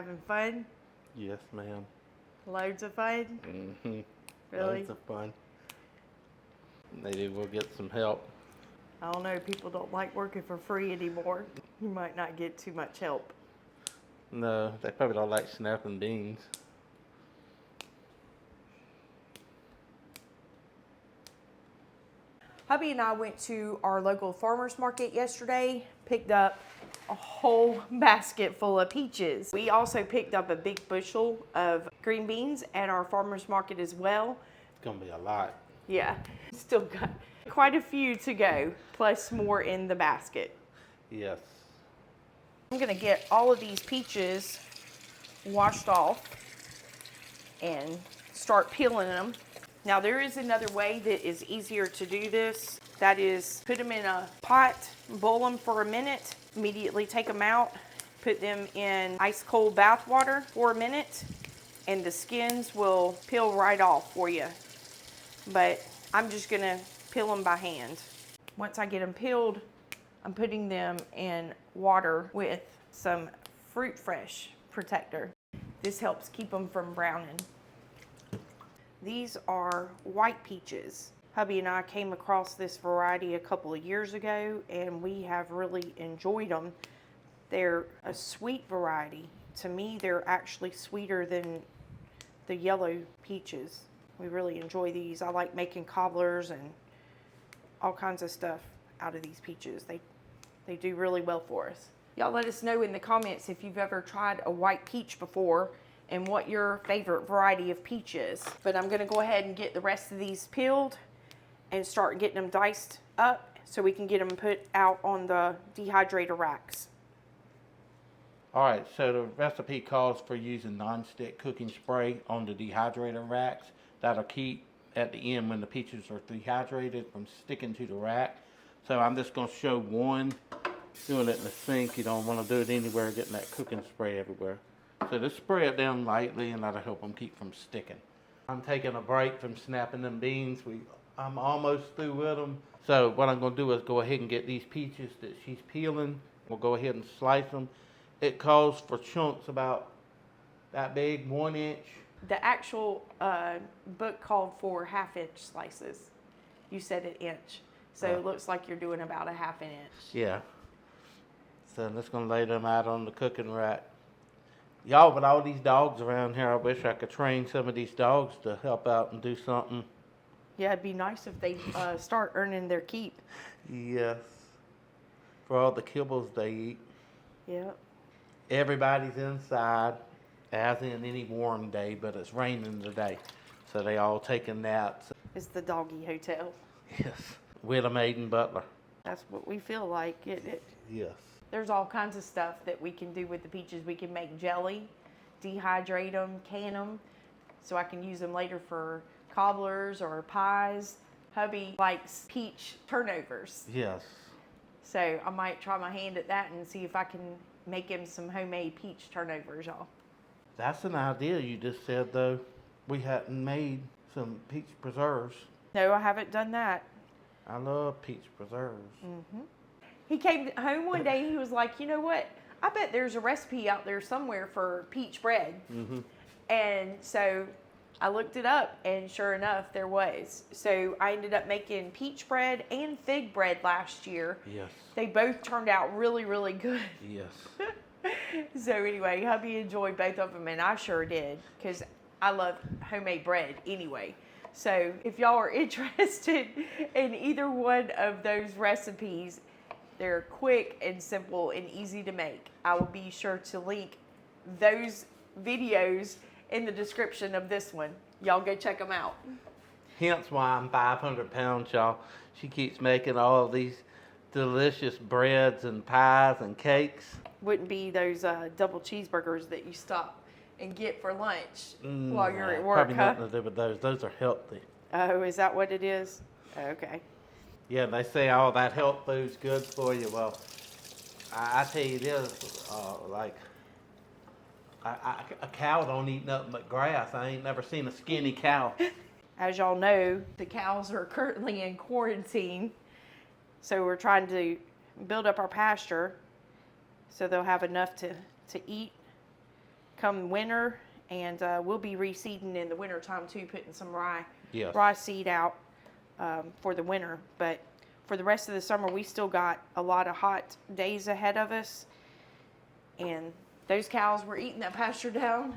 Having fun? Yes, ma'am. Loads of fun? Mm-hmm. Really? Loads of fun. Maybe we'll get some help. I don't know, people don't like working for free anymore. You might not get too much help. No, they probably don't like snapping beans. Hubby and I went to our local farmer's market yesterday, picked up a whole basket full of peaches. We also picked up a big bushel of green beans at our farmer's market as well. It's gonna be a lot. Yeah, still got quite a few to go, plus more in the basket. Yes. I'm gonna get all of these peaches washed off and start peeling them. Now there is another way that is easier to do this. That is put them in a pot, boil them for a minute, immediately take them out, put them in ice cold bath water for a minute, and the skins will peel right off for you. But I'm just gonna peel them by hand. Once I get them peeled, I'm putting them in water with some Fruit Fresh protector. This helps keep them from browning. These are white peaches. Hubby and I came across this variety a couple of years ago and we have really enjoyed them. They're a sweet variety. To me, they're actually sweeter than the yellow peaches. We really enjoy these. I like making cobblers and all kinds of stuff out of these peaches. They do really well for us. Y'all let us know in the comments if you've ever tried a white peach before and what your favorite variety of peach is. But I'm gonna go ahead and get the rest of these peeled and start getting them diced up so we can get them put out on the dehydrator racks. Alright, so the recipe calls for using non-stick cooking spray on the dehydrator racks. That'll keep at the end when the peaches are dehydrated from sticking to the rack. So I'm just going to show one. Doing it in the sink, you don't want to do it anywhere, getting that cooking spray everywhere. So just spray it down lightly and that'll help them keep from sticking. I'm taking a break from snapping them beans. I'm almost through with them. So what I'm going to do is go ahead and get these peaches that she's peeling. We'll go ahead and slice them. It calls for chunks about that big, 1 inch. The actual book called for 1/2 inch slices. You said an inch. So it looks like you're doing about a 1/2 inch. Yeah. So I'm just going to lay them out on the cooking rack. Y'all, with all these dogs around here, I wish I could train some of these dogs to help out and do something. Yeah, it'd be nice if they start earning their keep. Yes. For all the kibbles they eat. Yep. Everybody's inside, as in any warm day, but it's raining today. So they all taking naps. It's the doggy hotel. Yes. With a maiden butler. That's what we feel like, isn't it? Yes. There's all kinds of stuff that we can do with the peaches. We can make jelly, dehydrate them, can them, so I can use them later for cobblers or pies. Hubby likes peach turnovers. Yes. So I might try my hand at that and see if I can make him some homemade peach turnovers, y'all. That's an idea you just said, though. We hadn't made some peach preserves. No, I haven't done that. I love peach preserves. Mm-hmm. He came home one day and he was like, you know what? I bet there's a recipe out there somewhere for peach bread. Mm-hmm. And so I looked it up and sure enough, there was. So I ended up making peach bread and fig bread last year. Yes. They both turned out really, really good. Yes. So anyway, hubby enjoyed both of them and I sure did because I love homemade bread anyway. So if y'all are interested in either one of those recipes, they're quick and simple and easy to make. I will be sure to link those videos in the description of this one. Y'all go check them out. Hence why I'm 500 pounds, y'all. She keeps making all of these delicious breads and pies and cakes. Wouldn't be those double cheeseburgers that you stop and get for lunch while you're at work, Probably huh? nothing to do with those. Those are healthy. Oh, is that what it is? Okay. Yeah, they say all that health food's good for you. Well, I tell you this, like a cow don't eat nothing but grass. I ain't never seen a skinny cow. As y'all know, the cows are currently in quarantine, so we're trying to build up our pasture so they'll have enough to eat come winter, and we'll be reseeding in the winter time too, putting some rye Yes. rye seed out for the winter. But for the rest of the summer, we still got a lot of hot days ahead of us, and those cows were eating that pasture down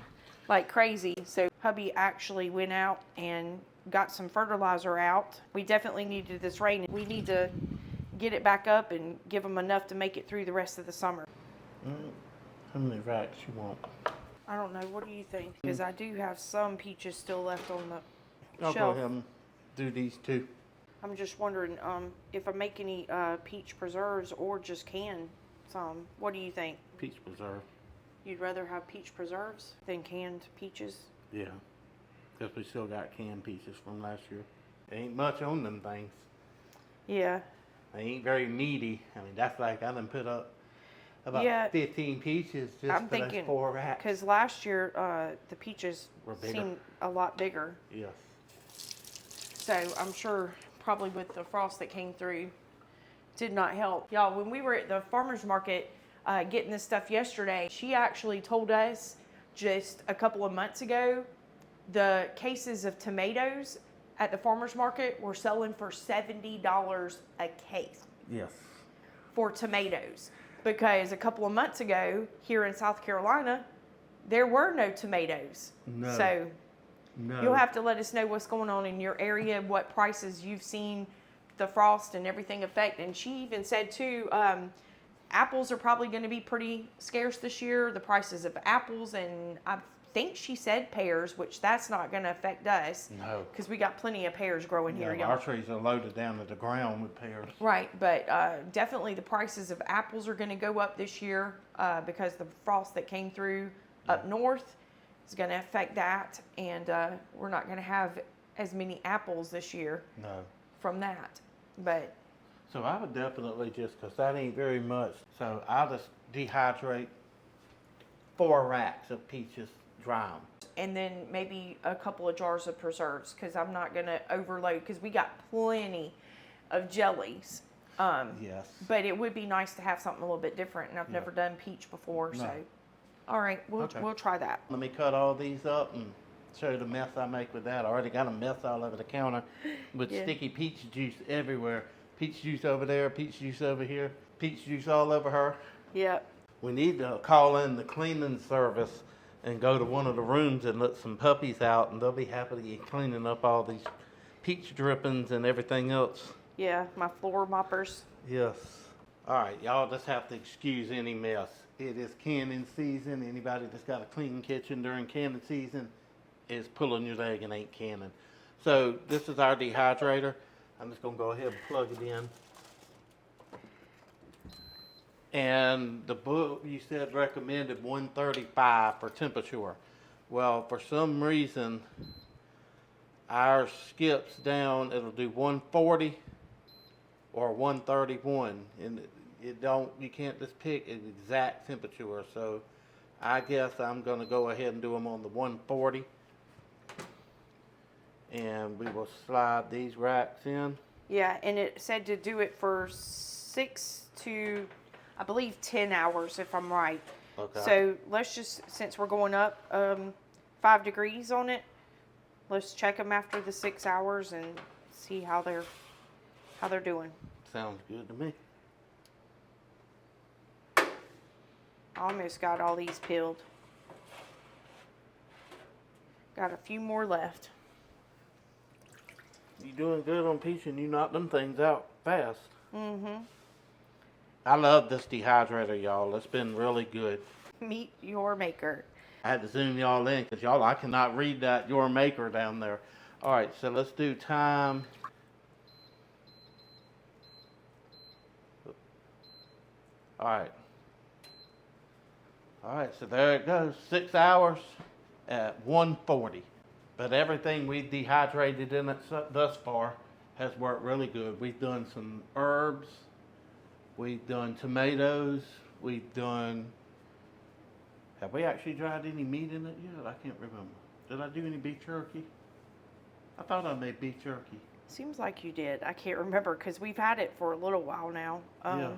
like crazy. So hubby actually went out and got some fertilizer out. We definitely needed this rain. We need to get it back up and give them enough to make it through the rest of the summer. How many racks you want? I don't know. What do you think? Because I do have some peaches still left on the I'll shelf. go ahead and do these two. I'm just wondering if I make any peach preserves or just can some. What do you think? Peach preserve. You'd rather have peach preserves than canned peaches? Yeah. Because we still got canned peaches from last year. There ain't much on them things. Yeah. They ain't very meaty. I mean, that's like I done put up about Yeah. 15 peaches just I'm for those thinking 4 racks. because last year the peaches Were bigger. seemed a lot bigger. Yes. So I'm sure probably with the frost that came through did not help. Y'all, when we were at the farmer's market getting this stuff yesterday, she actually told us just a couple of months ago the cases of tomatoes at the farmer's market were selling for $70 a case Yes. for tomatoes. Because a couple of months ago here in South Carolina, there were no tomatoes. No. So No. you'll have to let us know what's going on in your area, what prices you've seen the frost and everything affect. And she even said too, apples are probably going to be pretty scarce this year, the prices of apples, and I think she said pears, which that's not going to affect us. No. Because we got plenty of pears growing here, No, y'all. our trees are loaded down to the ground with pears. Right, but definitely the prices of apples are going to go up this year because the frost that came through up north is going to affect that, and we're not going to have as many apples this year No. from that. But So I would definitely just, because that ain't very much, so I'll just dehydrate 4 racks of peaches, dry them. and then maybe a couple of jars of preserves because I'm not going to overload because we got plenty of jellies. Yes. But it would be nice to have something a little bit different, and I've Yeah. never done peach before, so No. all right, we'll Okay. we'll try that. Let me cut all these up and show you the mess I make with that. I already got a mess all over the counter with Yeah. sticky peach juice everywhere. Peach juice over there, peach juice over here, peach juice all over her. Yep. We need to call in the cleaning service and go to one of the rooms and let some puppies out, and they'll be happily cleaning up all these peach drippings and everything else. Yeah, my floor moppers. Yes. All right, y'all just have to excuse any mess. It is canning season. Anybody that's got a clean kitchen during canning season is pulling your leg and ain't canning. So this is our dehydrator. I'm just gonna go ahead and plug it in. And the book you said recommended 135 for temperature. Well, for some reason, ours skips down. It'll do 140 or 131, and it don't. You can't just pick an exact temperature. So, I guess I'm gonna go ahead and do them on the 140, and we will slide these racks in. Yeah, and it said to do it for 6 to, I believe, 10 hours, if I'm right. Okay. So let's just, since we're going up 5 degrees on it, let's check them after the 6 hours and see how they're doing. Sounds good to me. Almost got all these peeled. Got a few more left. You doing good on peach, and you knock them things out fast. Mm-hmm. I love this dehydrator, y'all. It's been really good. Meet your maker. I had to zoom y'all in because y'all, I cannot read that your maker down there. All right, so let's do time. All right. All right, so there it goes. 6 hours at 140. But everything we dehydrated in it thus far has worked really good. We've done some herbs. We've done tomatoes. We've done... Have we actually dried any meat in it yet? I can't remember. Did I do any beef jerky? I thought I made beef jerky. Seems like you did. I can't remember because we've had it for a little while now. Yeah.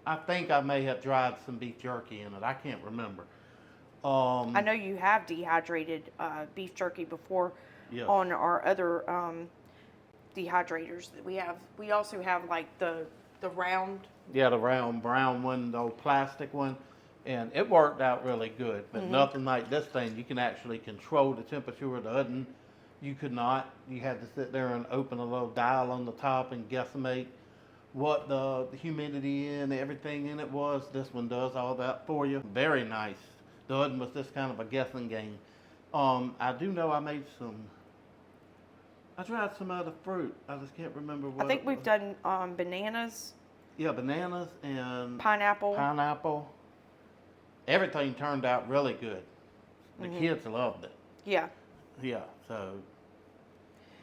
I think I may have dried some beef jerky in it. I can't remember. I know you have dehydrated beef jerky before Yeah. on our other dehydrators that we have. We also have like the round. Yeah, the round brown one, the old plastic one, and it worked out really good. But nothing like this thing. You can actually control the temperature of the oven. You could not. You had to sit there and open a little dial on the top and guesstimate what the humidity and everything in it was. This one does all that for you. Very nice. The other one was just kind of a guessing game. I do know I made some. I tried some other fruit. I just can't remember what. I think it we've was. done bananas, Yeah, bananas and pineapple. pineapple. Everything turned out really good. The kids loved it. Yeah. Yeah, so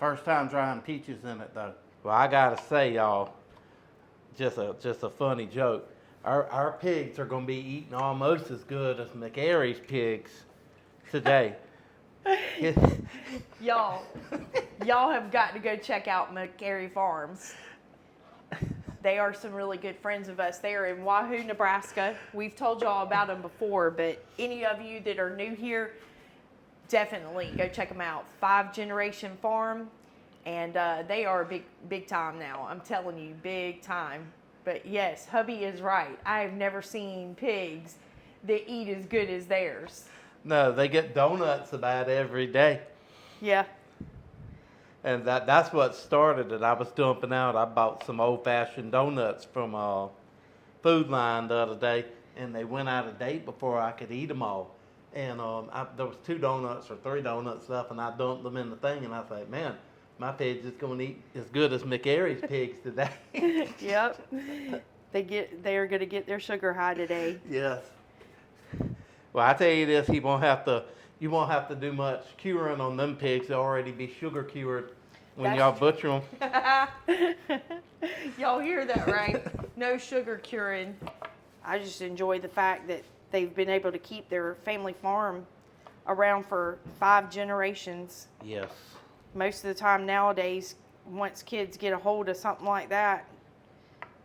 first time trying peaches in it though. Well, I gotta say, y'all, just a funny joke. Our pigs are gonna be eating almost as good as McAry's pigs today. Y'all have got to go check out McAry Farms. They are some really good friends of us. They are in Wahoo, Nebraska. We've told y'all about them before, but any of you that are new here, definitely go check them out. 5-generation farm, and they are big time now. I'm telling you, big time. But yes, hubby is right. I have never seen pigs that eat as good as theirs. No, they get donuts about every day. Yeah. And that's what started it. I was dumping out. I bought some old-fashioned donuts from Food Line the other day, and they went out of date before I could eat them all. And there was 2 donuts or 3 donuts left, and I dumped them in the thing, and I thought, man, my pig's just going to eat as good as McAry's pigs today. Yep. They are going to get their sugar high today. Yes. Well, I tell you this, you won't have to do much curing on them pigs. They'll already be sugar cured when y'all butcher them. Y'all hear that, right? No sugar curing. I just enjoy the fact that they've been able to keep their family farm around for 5 generations. Yes. Most of the time nowadays, once kids get a hold of something like that,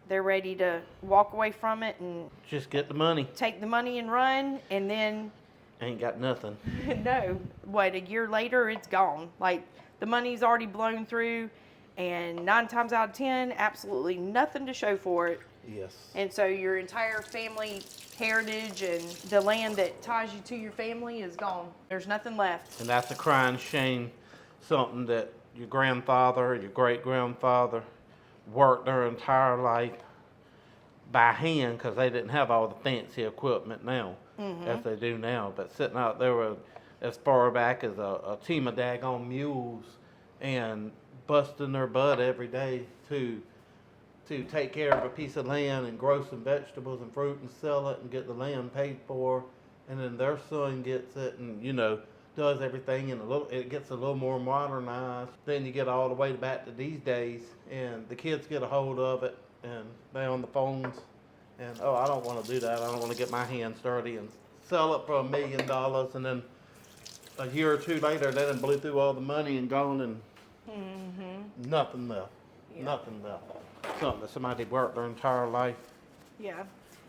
they're ready to walk away from it and Just get the money. take the money and run, and then Ain't got nothing. no, what, a year later, it's gone. Like, the money's already blown through, and 9 times out of 10, absolutely nothing to show for it. Yes. And so your entire family heritage and the land that ties you to your family is gone. There's nothing left. And that's a crying shame. Something that your grandfather, your great-grandfather worked their entire life by hand, because they didn't have all the fancy equipment now as they do now. But sitting out there with, as far back as a team of daggone mules and busting their butt every day to take care of a piece of land and grow some vegetables and fruit and sell it and get the land paid for, and then their son gets it and does everything in it gets a little more modernized. Then you get all the way back to these days, and the kids get a hold of it, and they're on the phones, and I don't want to do that. I don't want to get my hands dirty and sell it for $1 million, and then a year or 2 later, they done blew through all the money and gone, and nothing left. Yeah. Nothing left. Something that somebody worked their entire life. Yeah.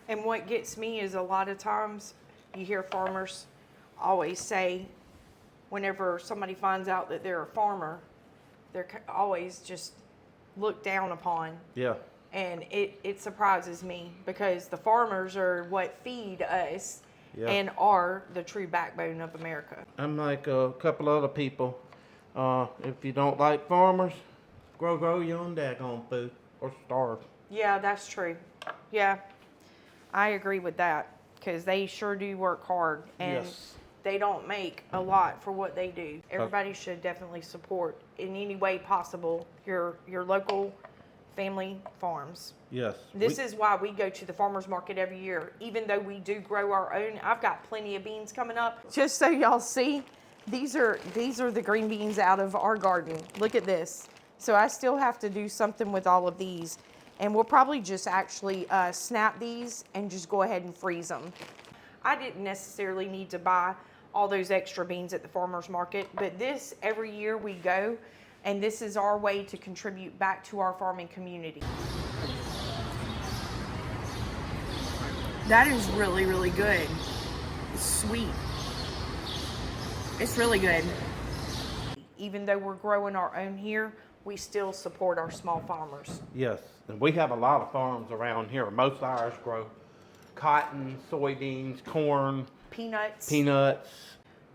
And what gets me is a lot of times you hear farmers always say, whenever somebody finds out that they're a farmer, they're always just looked down upon. Yeah. And it surprises me, because the farmers are what feed us and are the true backbone of America. I'm like a couple other people. If you don't like farmers, grow your own daggone food or starve. Yeah, that's true. Yeah, I agree with that, because they sure do work hard, and Yes. they don't make a lot for what they do. Everybody should definitely support in any way possible your local family farms. Yes. This is why we go to the farmers market every year, even though we do grow our own. I've got plenty of beans coming up. Just so y'all see, these are the green beans out of our garden. Look at this. So I still have to do something with all of these, and we'll probably just actually snap these and just go ahead and freeze them. I didn't necessarily need to buy all those extra beans at the farmers market, but this, every year we go, and this is our way to contribute back to our farming community. That is really, really good. It's sweet. It's really good. Even though we're growing our own here, we still support our small farmers. Yes, and we have a lot of farms around here. Most of ours grow cotton, soybeans, corn, Peanuts.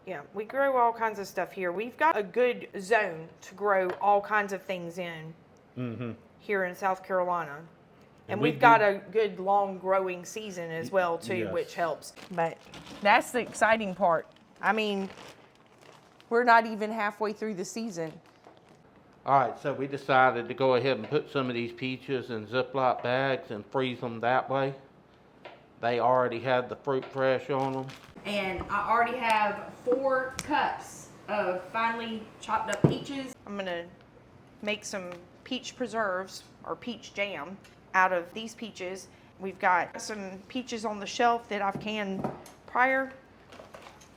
Yeah, we grow all kinds of stuff here. We've got a good zone to grow all kinds of things in here in South Carolina. And we've got a good long growing season as well too, Yes. which helps. But that's the exciting part. I mean, we're not even halfway through the season. All right, so we decided to go ahead and put some of these peaches in Ziploc bags and freeze them that way. They already had the fruit fresh on them. And I already have 4 cups of finely chopped up peaches. I'm gonna make some peach preserves or peach jam out of these peaches. We've got some peaches on the shelf that I've canned prior,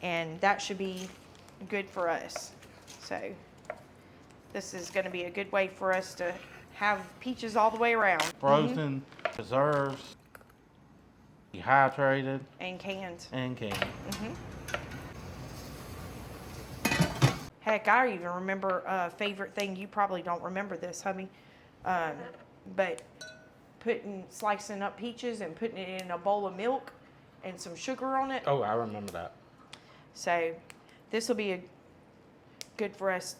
and that should be good for us. So this is gonna be a good way for us to have peaches all the way around. Frozen, preserves, dehydrated, And canned. and canned. Heck, I even remember a favorite thing. You probably don't remember this, honey. But slicing up peaches and putting it in a bowl of milk and some sugar on it. Oh, I remember that. So this will be good for us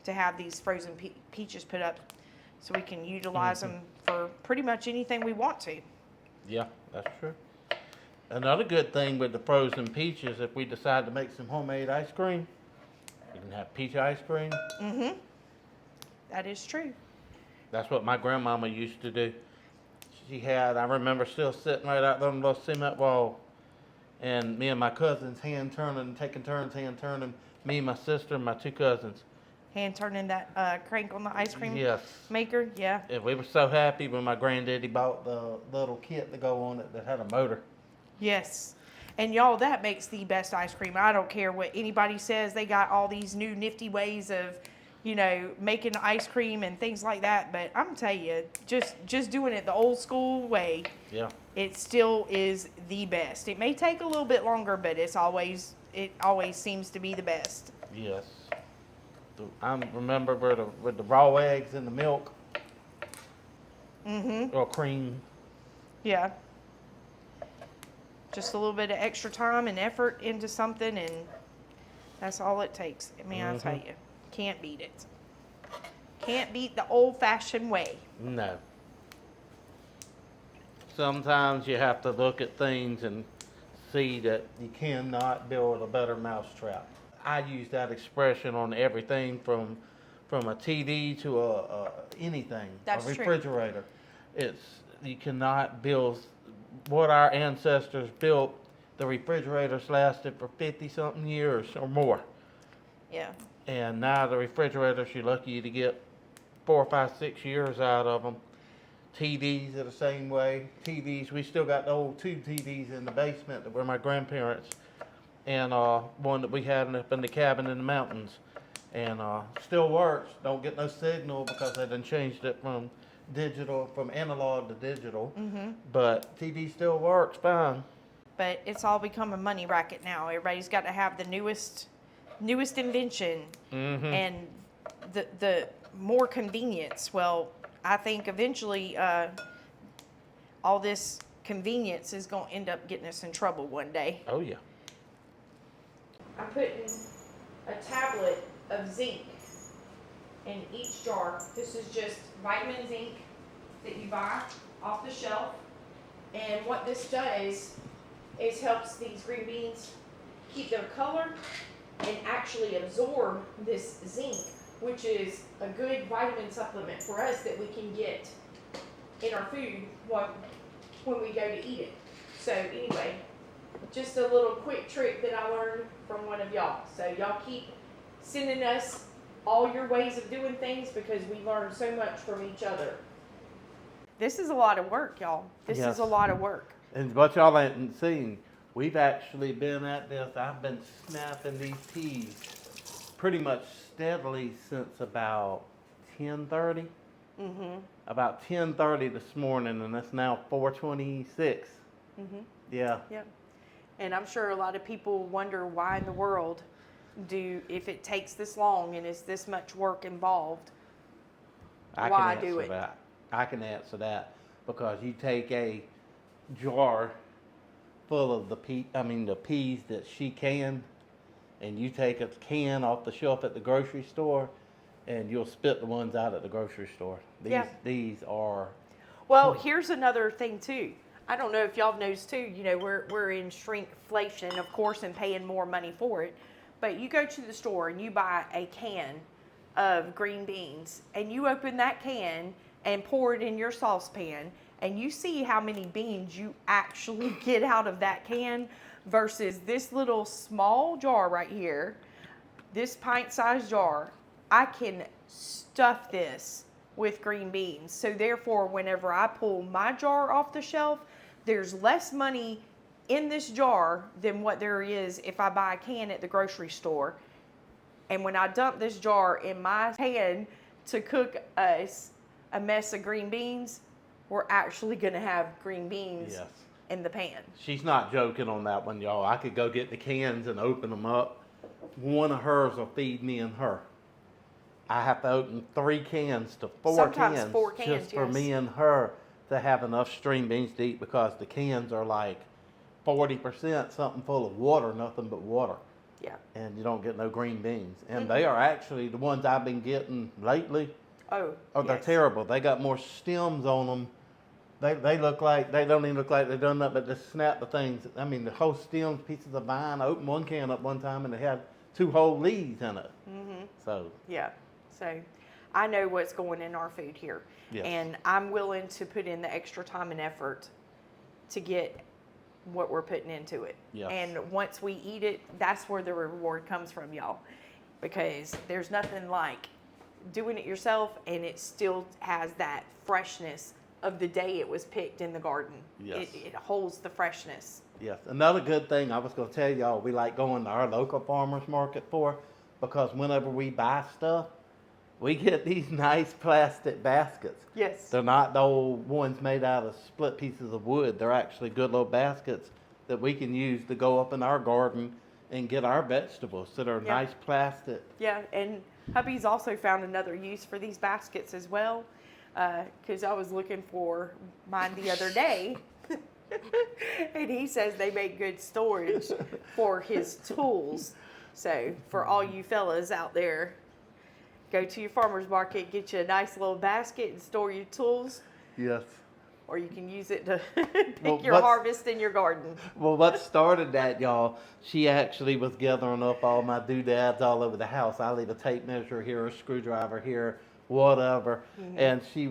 to have these frozen peaches put up so we can utilize them for pretty much anything we want to. Yeah, that's true. Another good thing with the frozen peaches, if we decide to make some homemade ice cream, you can have peach ice cream. That is true. That's what my grandmama used to do. She had, I remember still sitting right out there on the little cement wall, and me and my cousins taking turns hand turning, me, my sister, and my 2 cousins. Hand turning that crank on the ice cream Yes. maker. Yeah. And we were so happy when my granddaddy bought the little kit to go on it that had a motor. Yes. And y'all, that makes the best ice cream. I don't care what anybody says. They got all these new nifty ways of, making ice cream and things like that. But I'm telling you, just doing it the old school way, Yeah. it still is the best. It may take a little bit longer, but it always seems to be the best. Yes. I remember with the raw eggs in the milk. Or cream. Yeah. Just a little bit of extra time and effort into something, and that's all it takes. I mean, I'll tell you, can't beat it. Can't beat the old-fashioned way. No. Sometimes you have to look at things and see that you cannot build a better mousetrap. I use that expression on everything from a TV to anything. That's a true. refrigerator. You cannot build what our ancestors built. The refrigerators lasted for 50-something years or more. Yeah. And now the refrigerators, you're lucky to get 4, 5, 6 years out of them. TVs are the same way. TVs, we still got the old tube TVs in the basement that were my grandparents, and one that we had up in the cabin in the mountains, and still works. Don't get no signal because they done changed it from analog to digital. But TV still works fine. But it's all become a money racket now. Everybody's got to have the newest invention and the more convenience. Well, I think eventually all this convenience is going to end up getting us in trouble one day. Oh yeah. I'm putting a tablet of zinc in each jar. This is just vitamin zinc that you buy off the shelf. And what this does is helps these green beans keep their color and actually absorb this zinc, which is a good vitamin supplement for us that we can get in our food when we go to eat it. So anyway, just a little quick trick that I learned from one of y'all. So y'all keep sending us all your ways of doing things because we learn so much from each other. This is a lot of work, y'all. This Yes. is a lot of work. And what y'all ain't seen, we've actually been at this. I've been snapping these peas pretty much steadily since about 10:30. About 10:30 this morning, and it's now 4:26. Yeah. Yep. And I'm sure a lot of people wonder why in the world if it takes this long and is this much work involved, why do it? I can answer that because you take a jar full of the peas that she canned, and you take a can off the shelf at the grocery store, and you'll spit the ones out at the grocery store. These are. Well, here's another thing too. I don't know if y'all have noticed too. You know, we're in shrinkflation, of course, and paying more money for it. But you go to the store and you buy a can of green beans, and you open that can and pour it in your saucepan, and you see how many beans you actually get out of that can versus this little small jar right here, this pint-sized jar. I can stuff this with green beans. So therefore, whenever I pull my jar off the shelf, there's less money in this jar than what there is if I buy a can at the grocery store. And when I dump this jar in my pan to cook us a mess of green beans, we're actually going to have green beans in the pan. She's not joking on that one, y'all. I could go get the cans and open them up. One of hers will feed me and her. I have to open 3 cans to 4 Sometimes cans, 4 cans just for me and her to have enough string beans to eat, because the cans are like 40% something full of water, nothing but water. Yeah. And you don't get no green beans. And they are actually the ones I've been getting lately. They're terrible. They got more stems on them. They look like, they don't even look like they've done nothing but just snap the things. I mean, the whole stems, pieces of vine. I opened one can up one time and it had 2 whole leaves in it. So. Yeah. So I know what's going in our food here. Yes. And I'm willing to put in the extra time and effort to get what we're putting into it. Yes. And once we eat it, that's where the reward comes from, y'all. Because there's nothing like doing it yourself, and it still has that freshness of the day it was picked in the garden. Yes. It holds the freshness. Yes. Another good thing I was going to tell y'all, we like going to our local farmers market for, because whenever we buy stuff, we get these nice plastic baskets. Yes. They're not the old ones made out of split pieces of wood. They're actually good little baskets that we can use to go up in our garden and get our vegetables. So they're nice plastic. Yeah, and hubby's also found another use for these baskets as well, because I was looking for mine the other day. And he says they make good storage for his tools. So for all you fellas out there, go to your farmer's market, get you a nice little basket and store your tools. Yes. Or you can use it to pick your harvest in your garden. Well, what started that, y'all, she actually was gathering up all my doodads all over the house. I leave a tape measure here, a screwdriver here, whatever. And she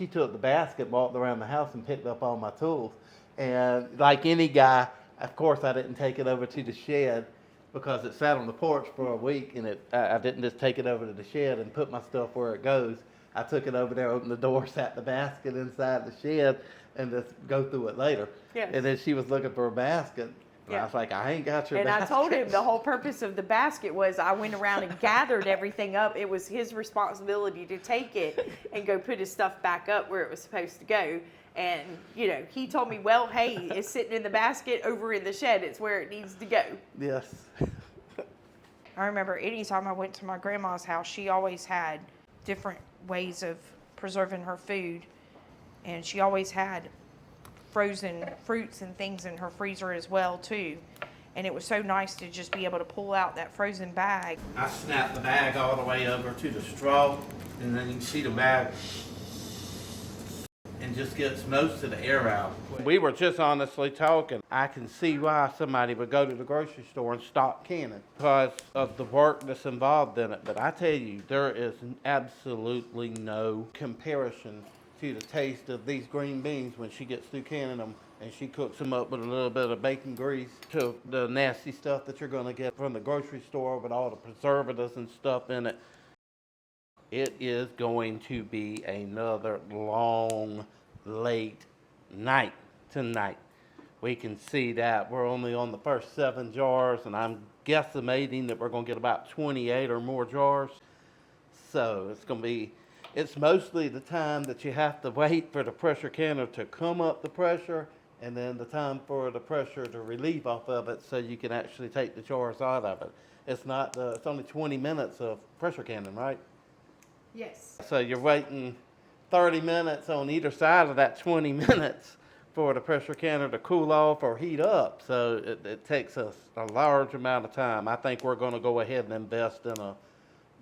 took the basket, walked around the house, and picked up all my tools. And like any guy, of course, I didn't take it over to the shed, because it sat on the porch for a week, and I didn't just take it over to the shed and put my stuff where it goes. I took it over there, opened the door, sat the basket inside the shed, and just go through it later. Yes. And then she was looking for a basket. And I was like, I ain't got your basket. And I told him the whole purpose of the basket was I went around and gathered everything up. It was his responsibility to take it and go put his stuff back up where it was supposed to go. And, you know, he told me, well, hey, it's sitting in the basket over in the shed. It's where it needs to go. Yes. I remember anytime I went to my grandma's house, she always had different ways of preserving her food. And she always had frozen fruits and things in her freezer as well, too. And it was so nice to just be able to pull out that frozen bag. I snapped the bag all the way over to the straw, and then you can see the bag and just gets most of the air out. We were just honestly talking. I can see why somebody would go to the grocery store and stop canning, because of the work that's involved in it. But I tell you, there is absolutely no comparison to the taste of these green beans when she gets through canning them and she cooks them up with a little bit of bacon grease, to the nasty stuff that you're going to get from the grocery store with all the preservatives and stuff in it. It is going to be another long, late night tonight. We can see that we're only on the first 7 jars, and I'm guesstimating that we're going to get about 28 or more jars. So it's mostly the time that you have to wait for the pressure canner to come up the pressure and then the time for the pressure to relieve off of it so you can actually take the jars out of it. It's not, it's only 20 minutes of pressure canning, right? Yes. So you're waiting 30 minutes on either side of that 20 minutes for the pressure canner to cool off or heat up. So it takes us a large amount of time. I think we're going to go ahead and invest in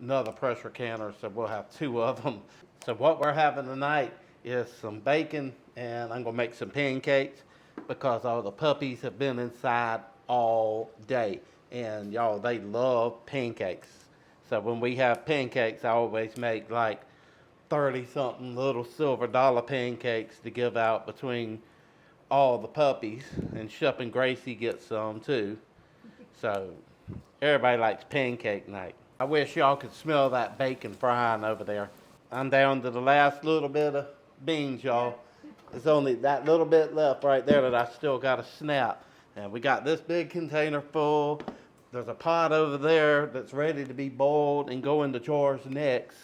another pressure canner, so we'll have 2 of them. So what we're having tonight is some bacon, and I'm going to make some pancakes because all the puppies have been inside all day. And y'all, they love pancakes. So when we have pancakes, I always make like 30-something little silver dollar pancakes to give out between all the puppies, and Shep and Gracie get some too. So everybody likes pancake night. I wish y'all could smell that bacon frying over there. I'm down to the last little bit of beans, y'all. There's only that little bit left right there that I still got to snap. And we got this big container full. There's a pot over there that's ready to be boiled and go into jars next.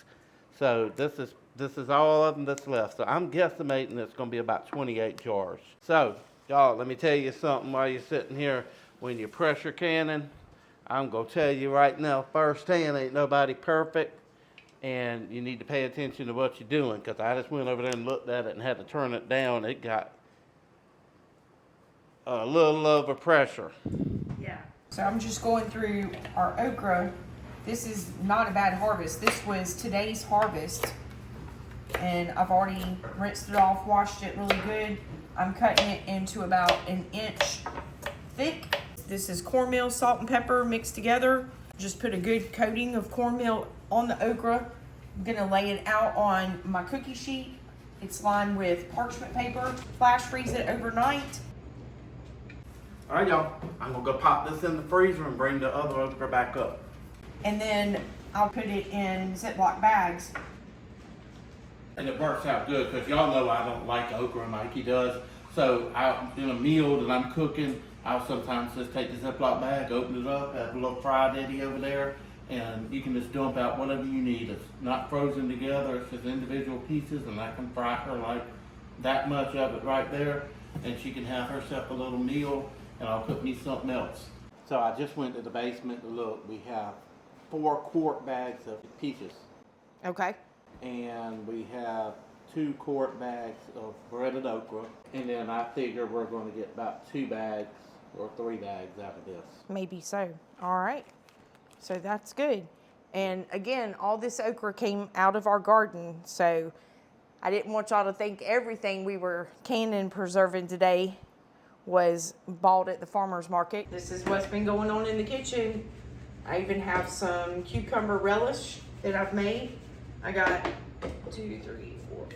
So this is all of them that's left. So I'm guesstimating it's going to be about 28 jars. So, y'all, let me tell you something while you're sitting here. When you're pressure canning, I'm going to tell you right now, firsthand, ain't nobody perfect. And you need to pay attention to what you're doing, because I just went over there and looked at it and had to turn it down. It got a little over pressure. Yeah. So I'm just going through our okra. This is not a bad harvest. This was today's harvest. And I've already rinsed it off, washed it really good. I'm cutting it into about 1 inch thick. This is cornmeal, salt, and pepper mixed together. Just put a good coating of cornmeal on the okra. I'm gonna lay it out on my cookie sheet. It's lined with parchment paper. Flash freeze it overnight. All right, y'all. I'm going to go pop this in the freezer and bring the other okra back up. And then I'll put it in Ziploc bags. And it works out good, because y'all know I don't like okra, Mikey does. So in a meal that I'm cooking, I'll sometimes just take the Ziploc bag, open it up, have a little fried eddy over there, and you can just dump out whatever you need. It's not frozen together, it's just individual pieces, and I can fry her like that much of it right there, and she can have herself a little meal, and I'll cook me something else. So I just went to the basement to look. We have 4 quart bags of peaches. Okay. And we have 2 quart bags of breaded okra. And then I figure we're going to get about 2 bags or 3 bags out of this. Maybe so. All right. So that's good. And again, all this okra came out of our garden. So I didn't want y'all to think everything we were canning and preserving today was bought at the farmer's market. This is what's been going on in the kitchen. I even have some cucumber relish that I've made. I got 2, 3, 4,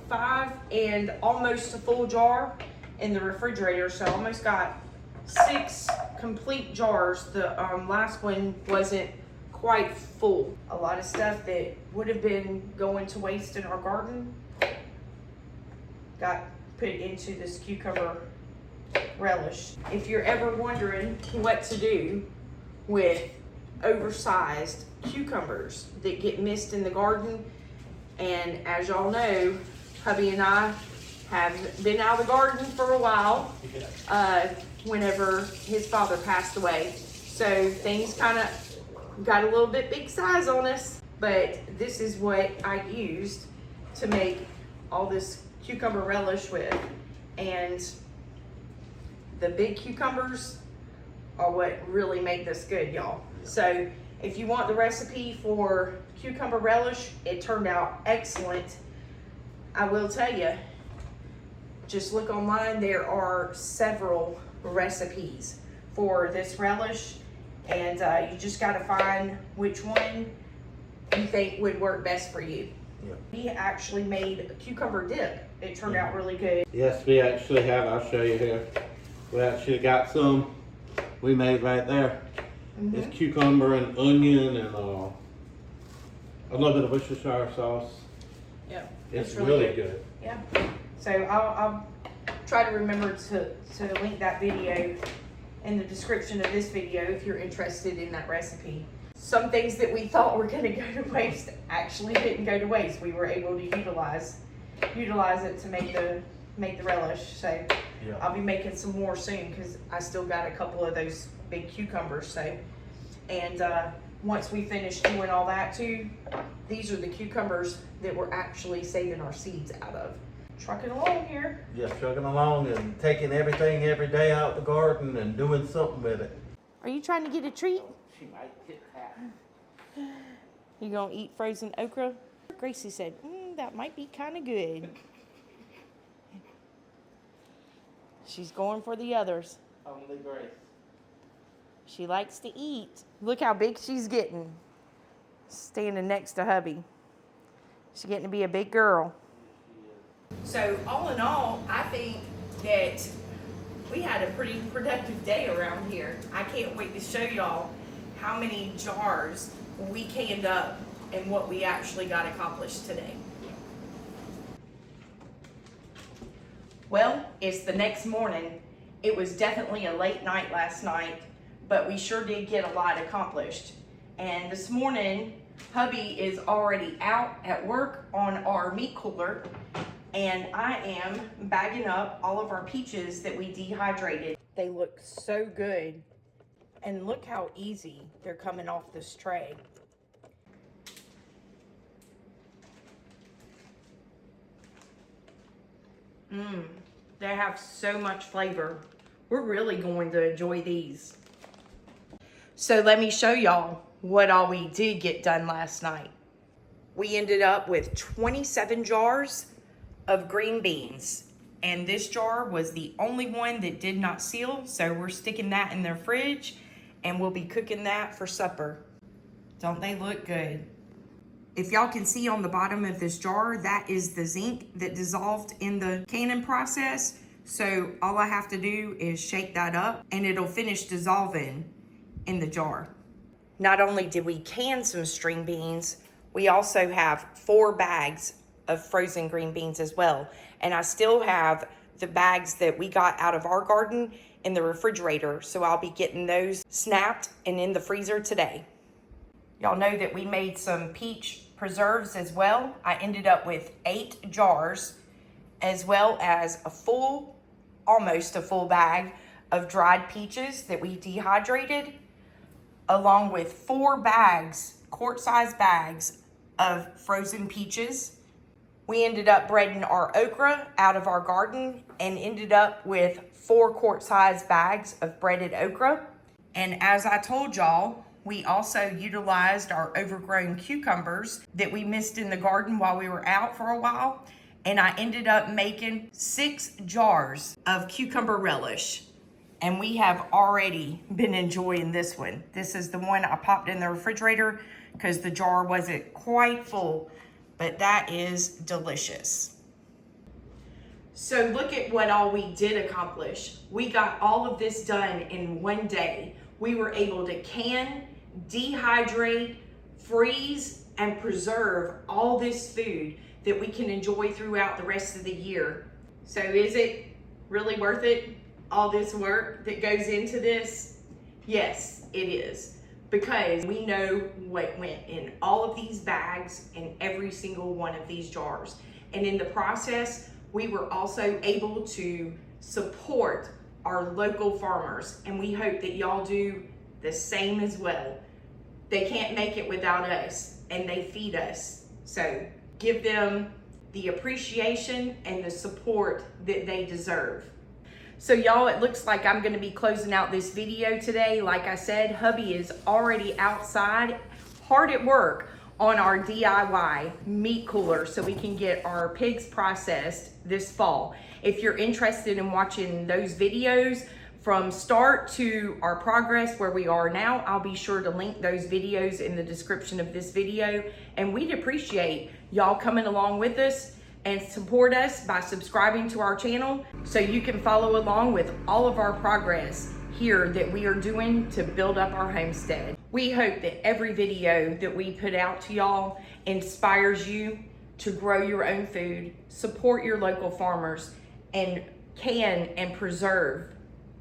5, and almost a full jar in the refrigerator. So I almost got 6 complete jars. The last one wasn't quite full. A lot of stuff that would have been going to waste in our garden got put into this cucumber relish. If you're ever wondering what to do with oversized cucumbers that get missed in the garden, and as y'all know, hubby and I have been out of the garden for a while whenever his father passed away, so things kind of got a little bit big size on us. But this is what I used to make all this cucumber relish with, and the big cucumbers are what really make this good, y'all. So if you want the recipe for cucumber relish, it turned out excellent. I will tell you, just look online. There are several recipes for this relish, and you just got to find which one you think would work best for you. Yeah. We actually made a cucumber dip. It turned out really good. Yes, we actually have. I'll show you here. We actually got some we made right there. Mm-hmm. It's cucumber and onion and a little bit of Worcestershire sauce. Yeah, It's really good. Yeah. So I'll try to remember to link that video in the description of this video if you're interested in that recipe. Some things that we thought were going to go to waste actually didn't go to waste. We were able to utilize it to make the relish. So Yeah. I'll be making some more soon because I still got a couple of those big cucumbers. So, and once we finish doing all that too, these are the cucumbers that we're actually saving our seeds out of. Trucking along here. Yeah, trucking along and taking everything every day out the garden and doing something with it. Are you trying to get a treat? She might hit that. You gonna eat frozen okra? Gracie said, that might be kind of good. She's going for the others. Only Grace. She likes to eat. Look how big she's getting. Standing next to hubby. She's getting to be a big girl. So all in all, I think that we had a pretty productive day around here. I can't wait to show y'all how many jars we canned up and what we actually got accomplished today. Well, it's the next morning. It was definitely a late night last night, but we sure did get a lot accomplished. And this morning, hubby is already out at work on our meat cooler, and I am bagging up all of our peaches that we dehydrated. They look so good, and look how easy they're coming off this tray. They have so much flavor. We're really going to enjoy these. So let me show y'all what all we did get done last night. We ended up with 27 jars of green beans. And this jar was the only one that did not seal. So we're sticking that in their fridge and we'll be cooking that for supper. Don't they look good? If y'all can see on the bottom of this jar, that is the zinc that dissolved in the canning process. So all I have to do is shake that up and it'll finish dissolving in the jar. Not only did we can some string beans, we also have 4 bags of frozen green beans as well. And I still have the bags that we got out of our garden in the refrigerator. So I'll be getting those snapped and in the freezer today. Y'all know that we made some peach preserves as well. I ended up with 8 jars, as well as almost a full bag of dried peaches that we dehydrated, along with 4 bags, quart-sized bags of frozen peaches. We ended up breading our okra out of our garden and ended up with 4 quart-sized bags of breaded okra. And as I told y'all, we also utilized our overgrown cucumbers that we missed in the garden while we were out for a while. And I ended up making 6 jars of cucumber relish. And we have already been enjoying this one. This is the one I popped in the refrigerator because the jar wasn't quite full, but that is delicious. So look at what all we did accomplish. We got all of this done in one day. We were able to can, dehydrate, freeze, and preserve all this food that we can enjoy throughout the rest of the year. So is it really worth it? All this work that goes into this? Yes, it is. Because we know what went in all of these bags and every single one of these jars. And in the process, we were also able to support our local farmers. And we hope that y'all do the same as well. They can't make it without us, and they feed us. So give them the appreciation and the support that they deserve. So y'all, it looks like I'm gonna be closing out this video today. Like I said, hubby is already outside, hard at work on our DIY meat cooler so we can get our pigs processed this fall. If you're interested in watching those videos from start to our progress where we are now, I'll be sure to link those videos in the description of this video. And we'd appreciate y'all coming along with us and support us by subscribing to our channel so you can follow along with all of our progress here that we are doing to build up our homestead. We hope that every video that we put out to y'all inspires you to grow your own food, support your local farmers, and can and preserve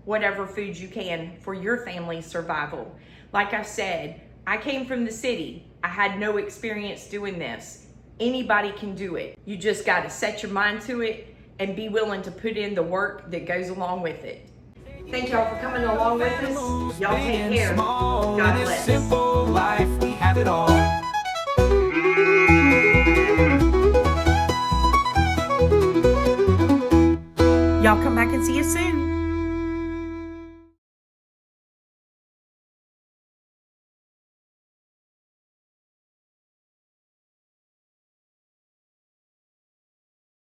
whatever food you can for your family's survival. Like I said, I came from the city. I had no experience doing this. Anybody can do it. You just gotta set your mind to it and be willing to put in the work that goes along with it. Thank y'all for coming along with us. Y'all take care. God bless. Simple life, we have it all. Y'all come back and see us soon.